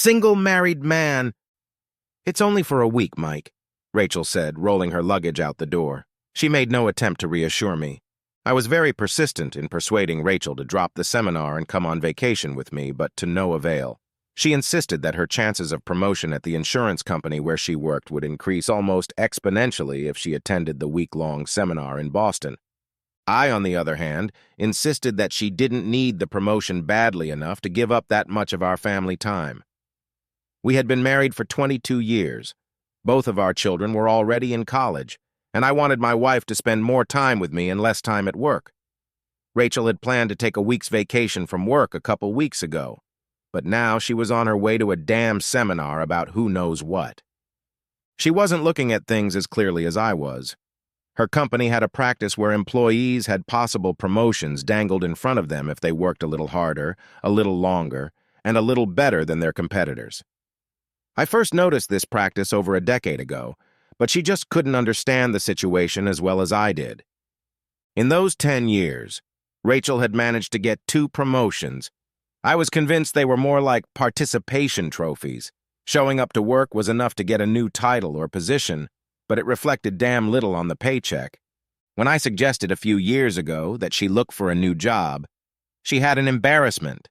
Single married man. It's only for a week, Mike, Rachel said, rolling her luggage out the door. She made no attempt to reassure me. I was very persistent in persuading Rachel to drop the seminar and come on vacation with me, but to no avail. She insisted that her chances of promotion at the insurance company where she worked would increase almost exponentially if she attended the week-long seminar in Boston. I, on the other hand, insisted that she didn't need the promotion badly enough to give up that much of our family time. We had been married for 22 years. Both of our children were already in college, and I wanted my wife to spend more time with me and less time at work. Rachel had planned to take a week's vacation from work a couple weeks ago, but now she was on her way to a damn seminar about who knows what. She wasn't looking at things as clearly as I was. Her company had a practice where employees had possible promotions dangled in front of them if they worked a little harder, a little longer, and a little better than their competitors. I first noticed this practice over a decade ago, but she just couldn't understand the situation as well as I did. In those 10 years, Rachel had managed to get 2 promotions. I was convinced they were more like participation trophies. Showing up to work was enough to get a new title or position, but it reflected damn little on the paycheck. When I suggested a few years ago that she look for a new job, she had an embarrassment.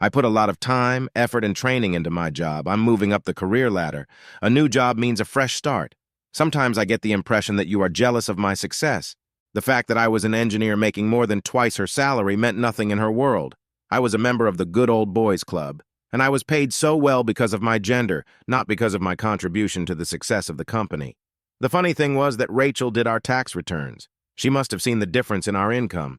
I put a lot of time, effort, and training into my job. I'm moving up the career ladder. A new job means a fresh start. Sometimes I get the impression that you are jealous of my success. The fact that I was an engineer making more than twice her salary meant nothing in her world. I was a member of the good old boys club, and I was paid so well because of my gender, not because of my contribution to the success of the company. The funny thing was that Rachel did our tax returns. She must have seen the difference in our income.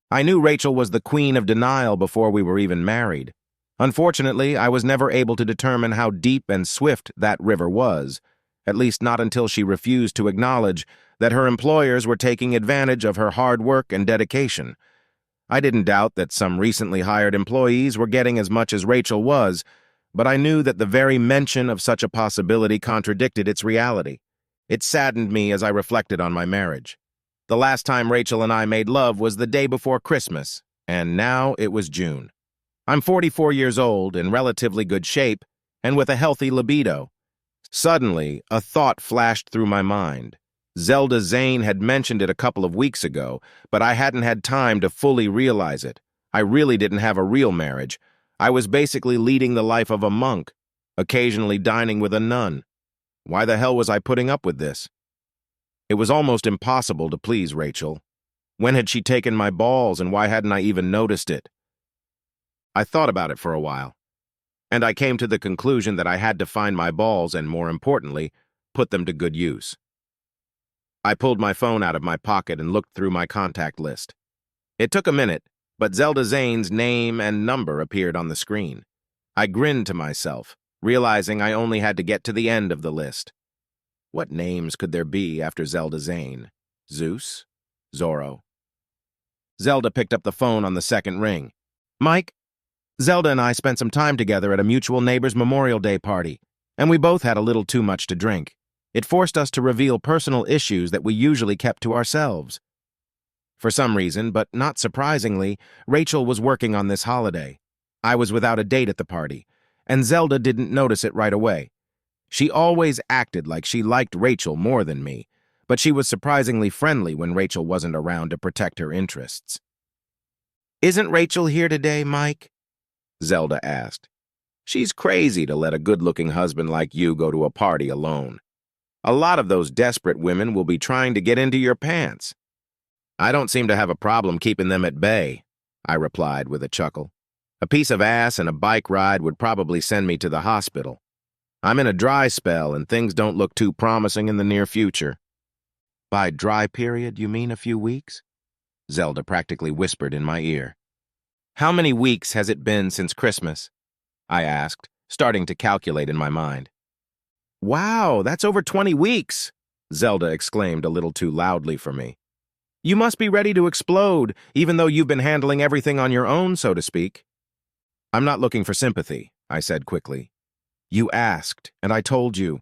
I knew Rachel was the queen of denial before we were even married. Unfortunately, I was never able to determine how deep and swift that river was, at least not until she refused to acknowledge that her employers were taking advantage of her hard work and dedication. I didn't doubt that some recently hired employees were getting as much as Rachel was, but I knew that the very mention of such a possibility contradicted its reality. It saddened me as I reflected on my marriage. The last time Rachel and I made love was the day before Christmas, and now it was June. I'm 44 years old, in relatively good shape, and with a healthy libido. Suddenly, a thought flashed through my mind. Zelda Zane had mentioned it a couple of weeks ago, but I hadn't had time to fully realize it. I really didn't have a real marriage. I was basically leading the life of a monk, occasionally dining with a nun. Why the hell was I putting up with this? It was almost impossible to please Rachel. When had she taken my balls, and why hadn't I even noticed it? I thought about it for a while, and I came to the conclusion that I had to find my balls and, more importantly, put them to good use. I pulled my phone out of my pocket and looked through my contact list. It took a minute, but Zelda Zane's name and number appeared on the screen. I grinned to myself, realizing I only had to get to the end of the list. What names could there be after Zelda Zane? Zeus? Zorro? Zelda picked up the phone on the second ring. Mike, Zelda and I spent some time together at a mutual neighbor's Memorial Day party, and we both had a little too much to drink. It forced us to reveal personal issues that we usually kept to ourselves. For some reason, but not surprisingly, Rachel was working on this holiday. I was without a date at the party, and Zelda didn't notice it right away. She always acted like she liked Rachel more than me, but she was surprisingly friendly when Rachel wasn't around to protect her interests. "Isn't Rachel here today, Mike?" Zelda asked. "She's crazy to let a good-looking husband like you go to a party alone. A lot of those desperate women will be trying to get into your pants." "I don't seem to have a problem keeping them at bay," I replied with a chuckle. "A piece of ass and a bike ride would probably send me to the hospital. I'm in a dry spell, and things don't look too promising in the near future." "By dry period, you mean a few weeks?" Zelda practically whispered in my ear. "How many weeks has it been since Christmas?" I asked, starting to calculate in my mind. "Wow, that's over 20 weeks!" Zelda exclaimed a little too loudly for me. "You must be ready to explode, even though you've been handling everything on your own, so to speak." "I'm not looking for sympathy," I said quickly. "You asked, and I told you.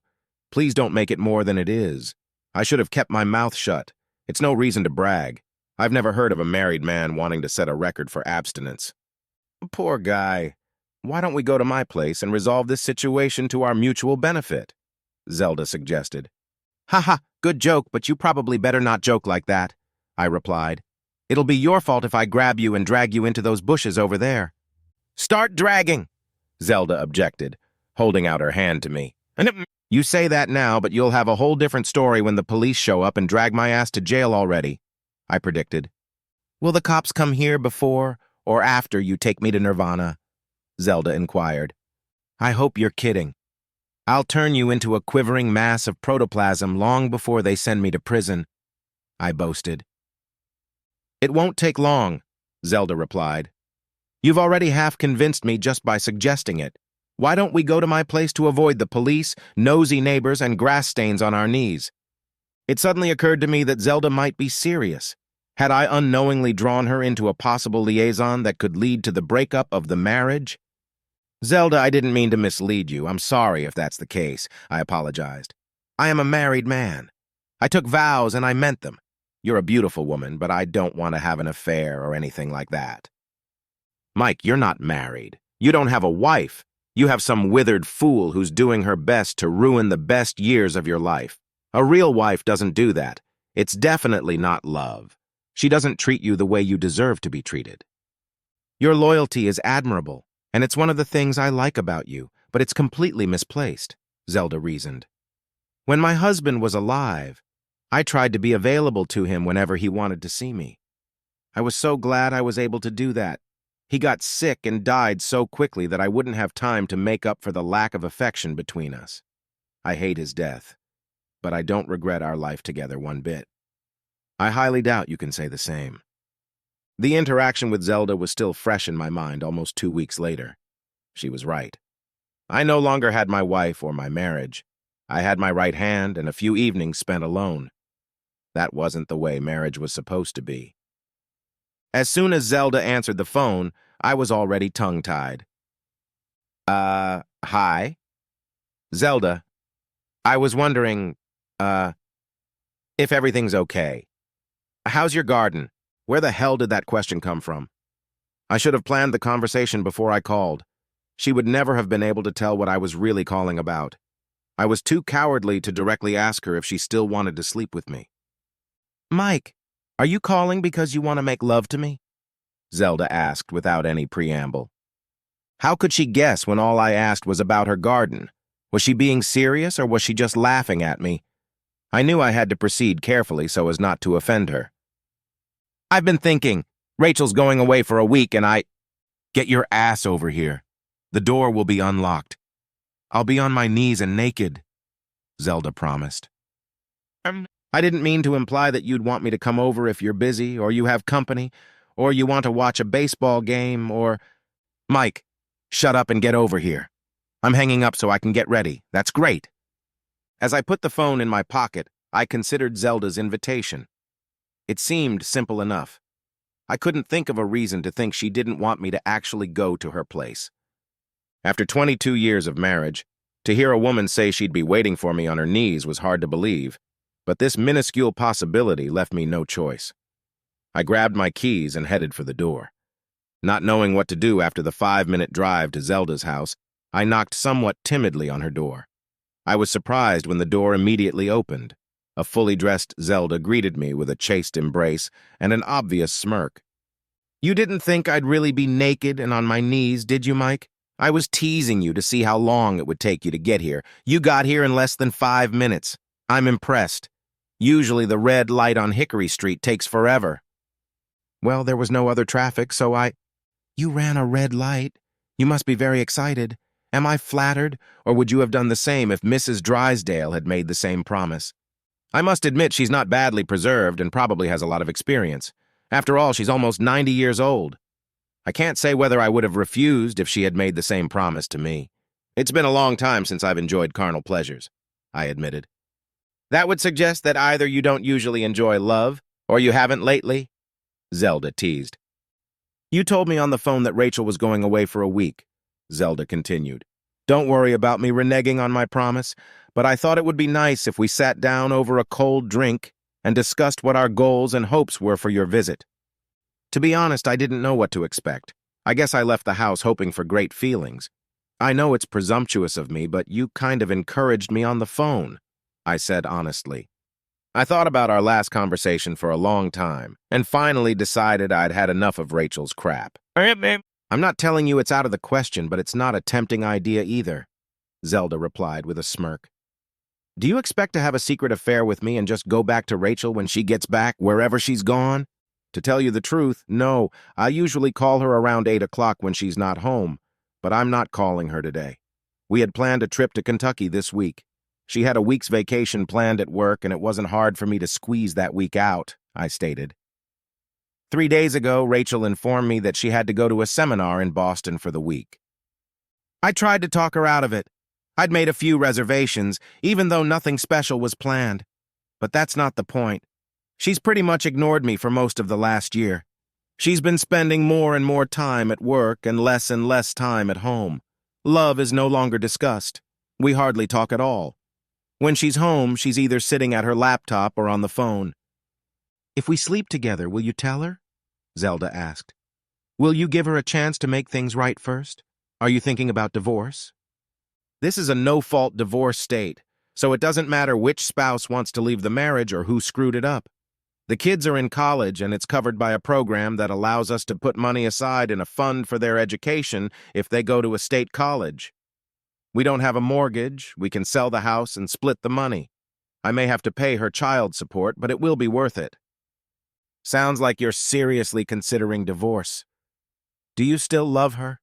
Please don't make it more than it is. I should have kept my mouth shut. It's no reason to brag. I've never heard of a married man wanting to set a record for abstinence." "Poor guy. Why don't we go to my place and resolve this situation to our mutual benefit? Zelda suggested. Haha, good joke, but you probably better not joke like that, I replied. It'll be your fault if I grab you and drag you into those bushes over there. Start dragging, Zelda objected, holding out her hand to me. You say that now, but you'll have a whole different story when the police show up and drag my ass to jail already, I predicted. Will the cops come here before or after you take me to Nirvana? Zelda inquired. I hope you're kidding. I'll turn you into a quivering mass of protoplasm long before they send me to prison, I boasted. It won't take long, Zelda replied. You've already half convinced me just by suggesting it. Why don't we go to my place to avoid the police, nosy neighbors, and grass stains on our knees? It suddenly occurred to me that Zelda might be serious. Had I unknowingly drawn her into a possible liaison that could lead to the breakup of the marriage? Zelda, I didn't mean to mislead you. I'm sorry if that's the case, I apologized. I am a married man. I took vows and I meant them. You're a beautiful woman, but I don't want to have an affair or anything like that. Mike, you're not married. You don't have a wife. You have some withered fool who's doing her best to ruin the best years of your life. A real wife doesn't do that. It's definitely not love. She doesn't treat you the way you deserve to be treated. Your loyalty is admirable, and it's one of the things I like about you, but it's completely misplaced, Zelda reasoned. When my husband was alive, I tried to be available to him whenever he wanted to see me. I was so glad I was able to do that. He got sick and died so quickly that I wouldn't have time to make up for the lack of affection between us. I hate his death, but I don't regret our life together one bit. I highly doubt you can say the same. The interaction with Zelda was still fresh in my mind almost 2 weeks later. She was right. I no longer had my wife or my marriage. I had my right hand and a few evenings spent alone. That wasn't the way marriage was supposed to be. As soon as Zelda answered the phone, I was already tongue-tied. Hi? Zelda, I was wondering, if everything's okay. How's your garden? Where the hell did that question come from? I should have planned the conversation before I called. She would never have been able to tell what I was really calling about. I was too cowardly to directly ask her if she still wanted to sleep with me. Mike, are you calling because you want to make love to me? Zelda asked without any preamble. How could she guess when all I asked was about her garden? Was she being serious or was she just laughing at me? I knew I had to proceed carefully so as not to offend her. I've been thinking. Rachel's going away for a week and I... Get your ass over here. The door will be unlocked. I'll be on my knees and naked, Zelda promised. I didn't mean to imply that you'd want me to come over if you're busy, or you have company, or you want to watch a baseball game, or... Mike, shut up and get over here. I'm hanging up so I can get ready. That's great. As I put the phone in my pocket, I considered Zelda's invitation. It seemed simple enough. I couldn't think of a reason to think she didn't want me to actually go to her place. After 22 years of marriage, to hear a woman say she'd be waiting for me on her knees was hard to believe, but this minuscule possibility left me no choice. I grabbed my keys and headed for the door. Not knowing what to do after the 5-minute drive to Zelda's house, I knocked somewhat timidly on her door. I was surprised when the door immediately opened. A fully dressed Zelda greeted me with a chaste embrace and an obvious smirk. You didn't think I'd really be naked and on my knees, did you, Mike? I was teasing you to see how long it would take you to get here. You got here in less than 5 minutes. I'm impressed. Usually the red light on Hickory Street takes forever. Well, there was no other traffic, so You ran a red light. You must be very excited. Am I flattered, or would you have done the same if Mrs. Drysdale had made the same promise? I must admit she's not badly preserved and probably has a lot of experience. After all, she's almost 90 years old. I can't say whether I would have refused if she had made the same promise to me. It's been a long time since I've enjoyed carnal pleasures, I admitted. That would suggest that either you don't usually enjoy love, or you haven't lately, Zelda teased. You told me on the phone that Rachel was going away for a week, Zelda continued. Don't worry about me reneging on my promise, but I thought it would be nice if we sat down over a cold drink and discussed what our goals and hopes were for your visit. To be honest, I didn't know what to expect. I guess I left the house hoping for great feelings. I know it's presumptuous of me, but you kind of encouraged me on the phone, I said honestly. I thought about our last conversation for a long time, and finally decided I'd had enough of Rachel's crap. I'm not telling you it's out of the question, but it's not a tempting idea either, Zelda replied with a smirk. Do you expect to have a secret affair with me and just go back to Rachel when she gets back, wherever she's gone? To tell you the truth, no, I usually call her around 8 o'clock when she's not home, but I'm not calling her today. We had planned a trip to Kentucky this week. She had a week's vacation planned at work, and it wasn't hard for me to squeeze that week out, I stated. 3 days ago, Rachel informed me that she had to go to a seminar in Boston for the week. I tried to talk her out of it. I'd made a few reservations, even though nothing special was planned. But that's not the point. She's pretty much ignored me for most of the last year. She's been spending more and more time at work and less time at home. Love is no longer discussed. We hardly talk at all. When she's home, she's either sitting at her laptop or on the phone. If we sleep together, will you tell her? Zelda asked. Will you give her a chance to make things right first? Are you thinking about divorce? This is a no-fault divorce state, so it doesn't matter which spouse wants to leave the marriage or who screwed it up. The kids are in college, and it's covered by a program that allows us to put money aside in a fund for their education if they go to a state college. We don't have a mortgage, we can sell the house and split the money. I may have to pay her child support, but it will be worth it. Sounds like you're seriously considering divorce. Do you still love her?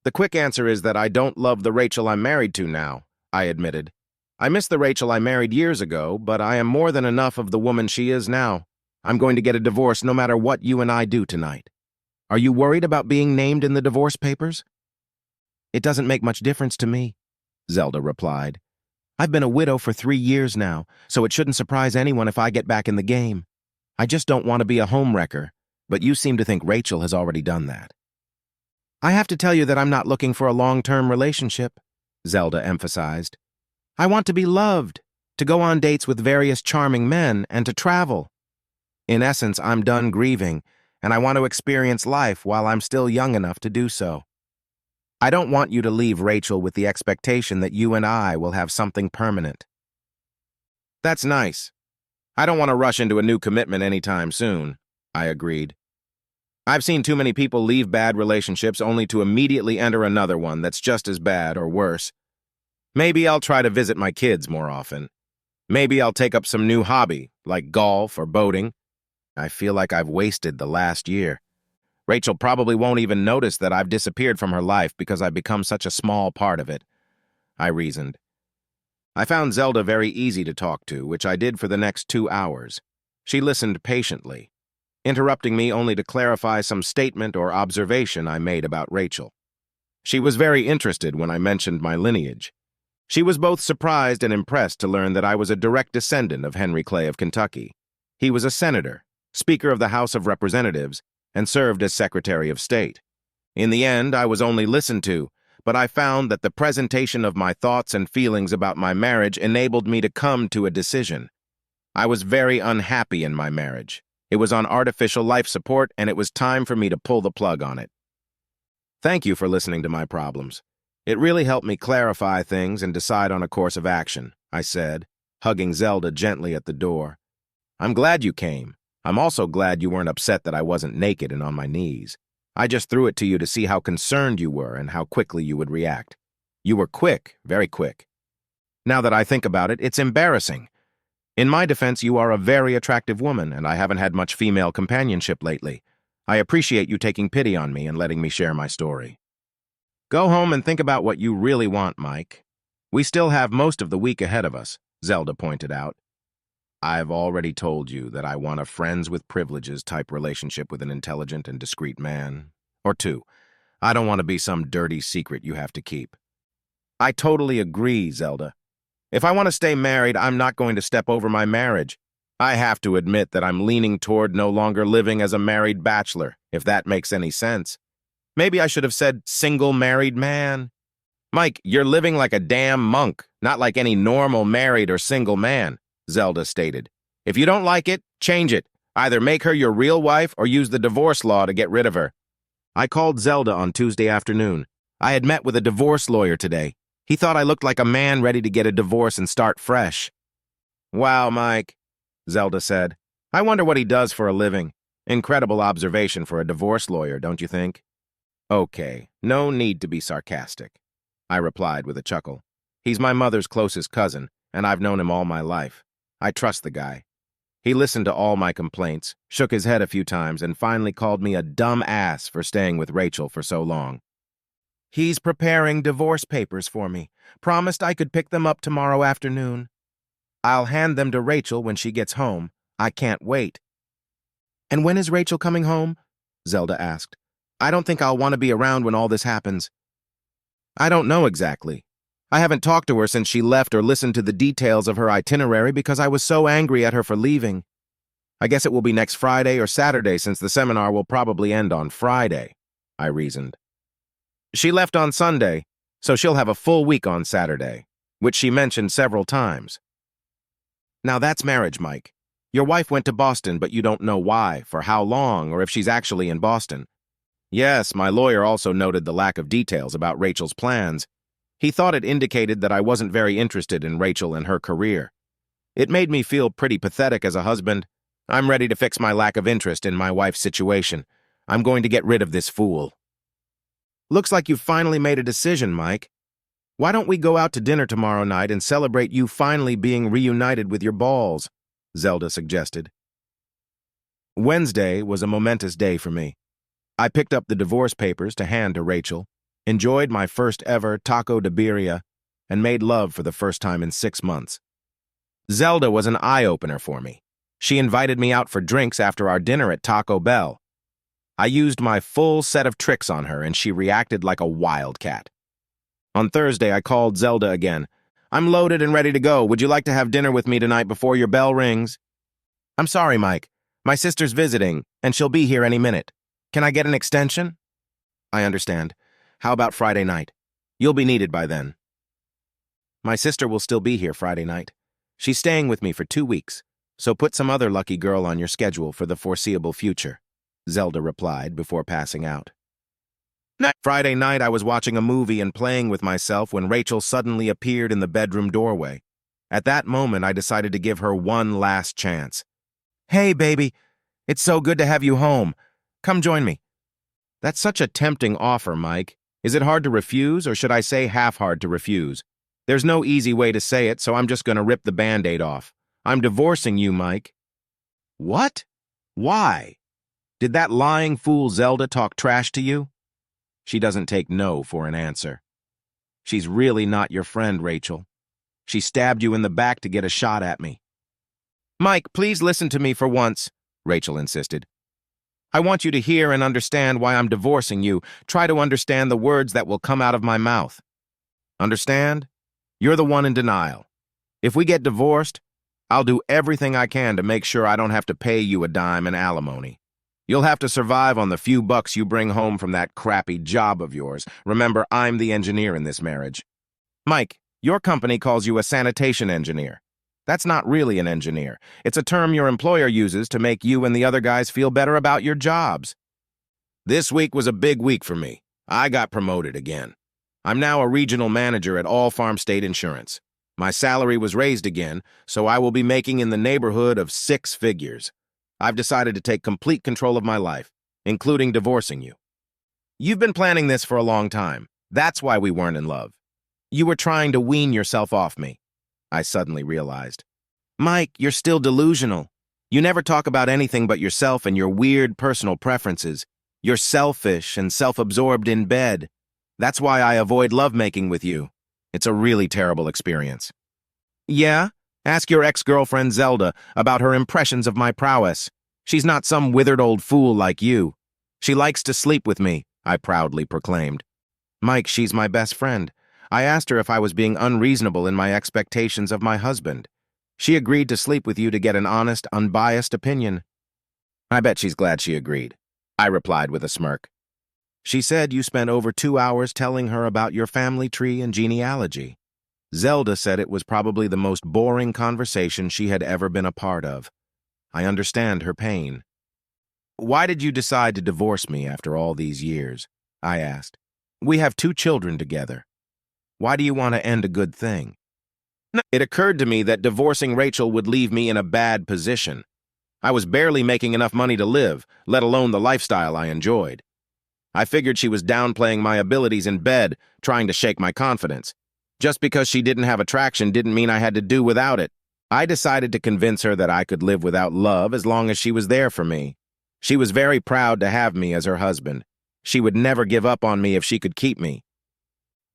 The quick answer is that I don't love the Rachel I'm married to now, I admitted. I miss the Rachel I married years ago, but I am more than enough of the woman she is now. I'm going to get a divorce no matter what you and I do tonight. Are you worried about being named in the divorce papers? It doesn't make much difference to me, Zelda replied. I've been a widow for 3 years now, so it shouldn't surprise anyone if I get back in the game. I just don't want to be a homewrecker, but you seem to think Rachel has already done that. I have to tell you that I'm not looking for a long-term relationship, Zelda emphasized. I want to be loved, to go on dates with various charming men, and to travel. In essence, I'm done grieving, and I want to experience life while I'm still young enough to do so. I don't want you to leave Rachel with the expectation that you and I will have something permanent. That's nice. I don't want to rush into a new commitment anytime soon, I agreed. I've seen too many people leave bad relationships only to immediately enter another one that's just as bad or worse. Maybe I'll try to visit my kids more often. Maybe I'll take up some new hobby, like golf or boating. I feel like I've wasted the last year. Rachel probably won't even notice that I've disappeared from her life because I've become such a small part of it, I reasoned. I found Zelda very easy to talk to, which I did for the next 2 hours. She listened patiently, interrupting me only to clarify some statement or observation I made about Rachel. She was very interested when I mentioned my lineage. She was both surprised and impressed to learn that I was a direct descendant of Henry Clay of Kentucky. He was a senator, Speaker of the House of Representatives, and served as Secretary of State. In the end, I was only listened to, but I found that the presentation of my thoughts and feelings about my marriage enabled me to come to a decision. I was very unhappy in my marriage. It was on artificial life support, and it was time for me to pull the plug on it. Thank you for listening to my problems. It really helped me clarify things and decide on a course of action, I said, hugging Zelda gently at the door. I'm glad you came. I'm also glad you weren't upset that I wasn't naked and on my knees. I just threw it to you to see how concerned you were and how quickly you would react. You were quick, very quick. Now that I think about it, it's embarrassing. In my defense, you are a very attractive woman, and I haven't had much female companionship lately. I appreciate you taking pity on me and letting me share my story. Go home and think about what you really want, Mike. We still have most of the week ahead of us, Zelda pointed out. I've already told you that I want a friends with privileges type relationship with an intelligent and discreet man. Or 2. I don't want to be some dirty secret you have to keep. I totally agree, Zelda. If I want to stay married, I'm not going to step over my marriage. I have to admit that I'm leaning toward no longer living as a married bachelor, if that makes any sense. Maybe I should have said single married man. Mike, you're living like a damn monk, not like any normal married or single man, Zelda stated. If you don't like it, change it. Either make her your real wife or use the divorce law to get rid of her. I called Zelda on Tuesday afternoon. I had met with a divorce lawyer today. He thought I looked like a man ready to get a divorce and start fresh. Wow, Mike, Zelda said. I wonder what he does for a living. Incredible observation for a divorce lawyer, don't you think? Okay, no need to be sarcastic, I replied with a chuckle. He's my mother's closest cousin, and I've known him all my life. I trust the guy. He listened to all my complaints, shook his head a few times, and finally called me a dumb ass for staying with Rachel for so long. He's preparing divorce papers for me. Promised I could pick them up tomorrow afternoon. I'll hand them to Rachel when she gets home. I can't wait. And when is Rachel coming home? Zelda asked. I don't think I'll want to be around when all this happens. I don't know exactly. I haven't talked to her since she left or listened to the details of her itinerary because I was so angry at her for leaving. I guess it will be next Friday or Saturday since the seminar will probably end on Friday, I reasoned. She left on Sunday, so she'll have a full week on Saturday, which she mentioned several times. Now that's marriage, Mike. Your wife went to Boston, but you don't know why, for how long, or if she's actually in Boston. Yes, my lawyer also noted the lack of details about Rachel's plans. He thought it indicated that I wasn't very interested in Rachel and her career. It made me feel pretty pathetic as a husband. I'm ready to fix my lack of interest in my wife's situation. I'm going to get rid of this fool. Looks like you've finally made a decision, Mike. Why don't we go out to dinner tomorrow night and celebrate you finally being reunited with your balls? Zelda suggested. Wednesday was a momentous day for me. I picked up the divorce papers to hand to Rachel, enjoyed my first ever taco de birria, and made love for the first time in 6 months. Zelda was an eye-opener for me. She invited me out for drinks after our dinner at Taco Bell. I used my full set of tricks on her, and she reacted like a wildcat. On Thursday, I called Zelda again. I'm loaded and ready to go. Would you like to have dinner with me tonight before your bell rings? I'm sorry, Mike. My sister's visiting, and she'll be here any minute. Can I get an extension? I understand. How about Friday night? You'll be needed by then. My sister will still be here Friday night. She's staying with me for 2 weeks, so put some other lucky girl on your schedule for the foreseeable future, Zelda replied before passing out. Friday night, I was watching a movie and playing with myself when Rachel suddenly appeared in the bedroom doorway. At that moment, I decided to give her one last chance. Hey, baby, it's so good to have you home. Come join me. That's such a tempting offer, Mike. Is it hard to refuse, or should I say half hard to refuse? There's no easy way to say it, so I'm just going to rip the Band-Aid off. I'm divorcing you, Mike. What? Why? Did that lying fool Zelda talk trash to you? She doesn't take no for an answer. She's really not your friend, Rachel. She stabbed you in the back to get a shot at me. Mike, please listen to me for once, Rachel insisted. I want you to hear and understand why I'm divorcing you. Try to understand the words that will come out of my mouth. Understand? You're the one in denial. If we get divorced, I'll do everything I can to make sure I don't have to pay you a dime in alimony. You'll have to survive on the few bucks you bring home from that crappy job of yours. Remember, I'm the engineer in this marriage. Mike, your company calls you a sanitation engineer. That's not really an engineer. It's a term your employer uses to make you and the other guys feel better about your jobs. This week was a big week for me. I got promoted again. I'm now a regional manager at All Farm State Insurance. My salary was raised again, so I will be making in the neighborhood of 6 figures. I've decided to take complete control of my life, including divorcing you. You've been planning this for a long time. That's why we weren't in love. You were trying to wean yourself off me. I suddenly realized. Mike, you're still delusional. You never talk about anything but yourself and your weird personal preferences. You're selfish and self-absorbed in bed. That's why I avoid lovemaking with you. It's a really terrible experience. Yeah? Ask your ex-girlfriend Zelda about her impressions of my prowess. She's not some withered old fool like you. She likes to sleep with me, I proudly proclaimed. Mike, she's my best friend. I asked her if I was being unreasonable in my expectations of my husband. She agreed to sleep with you to get an honest, unbiased opinion. I bet she's glad she agreed, I replied with a smirk. She said you spent over 2 hours telling her about your family tree and genealogy. Zelda said it was probably the most boring conversation she had ever been a part of. I understand her pain. Why did you decide to divorce me after all these years? I asked. We have 2 children together. Why do you want to end a good thing? It occurred to me that divorcing Rachel would leave me in a bad position. I was barely making enough money to live, let alone the lifestyle I enjoyed. I figured she was downplaying my abilities in bed, trying to shake my confidence. Just because she didn't have attraction didn't mean I had to do without it. I decided to convince her that I could live without love as long as she was there for me. She was very proud to have me as her husband. She would never give up on me if she could keep me.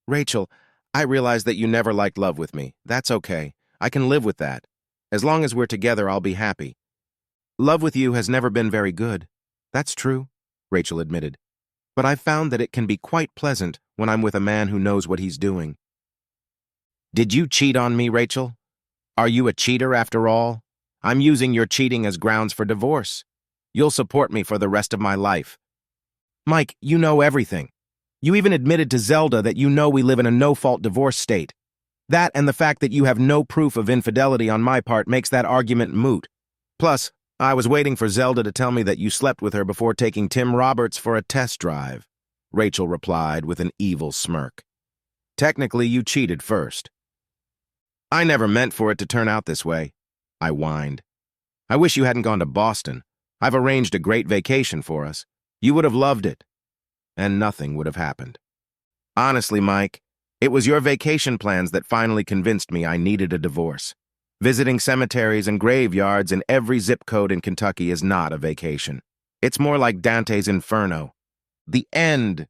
Rachel, I realize that you never liked love with me. That's okay. I can live with that. As long as we're together, I'll be happy. Love with you has never been very good. That's true, Rachel admitted. But I've found that it can be quite pleasant when I'm with a man who knows what he's doing. Did you cheat on me, Rachel? Are you a cheater after all? I'm using your cheating as grounds for divorce. You'll support me for the rest of my life. Mike, you know everything. You even admitted to Zelda that you know we live in a no-fault divorce state. That and the fact that you have no proof of infidelity on my part makes that argument moot. Plus, I was waiting for Zelda to tell me that you slept with her before taking Tim Roberts for a test drive, Rachel replied with an evil smirk. Technically, you cheated first. I never meant for it to turn out this way, I whined. I wish you hadn't gone to Boston. I've arranged a great vacation for us. You would have loved it, and nothing would have happened. Honestly, Mike, it was your vacation plans that finally convinced me I needed a divorce. Visiting cemeteries and graveyards in every zip code in Kentucky is not a vacation. It's more like Dante's Inferno. The end